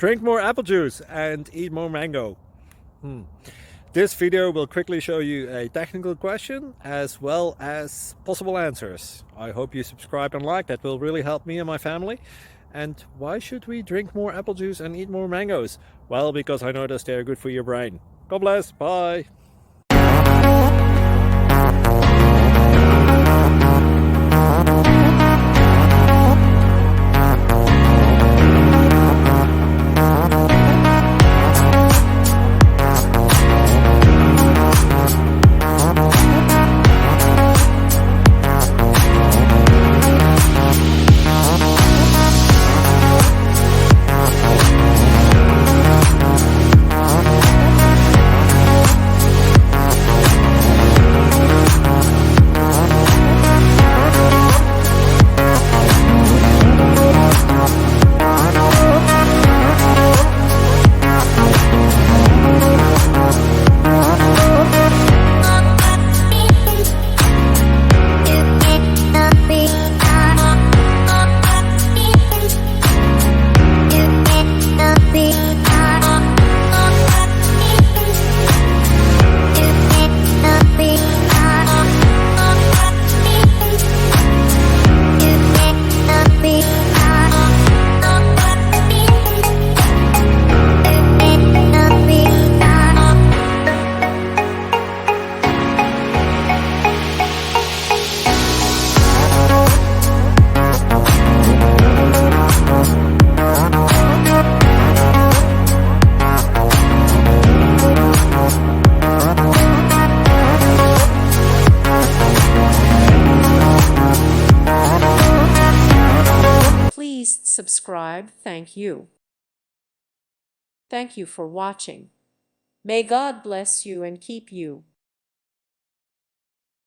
Drink more apple juice and eat more mango. This video will quickly show you a technical question as well as possible answers. I hope you subscribe and like, that will really help me and my family. And why should we drink more apple juice and eat more mangoes? Well, because I noticed they're good for your brain. God bless, bye! Please subscribe. Thank you. Thank you for watching. May God bless you and keep you.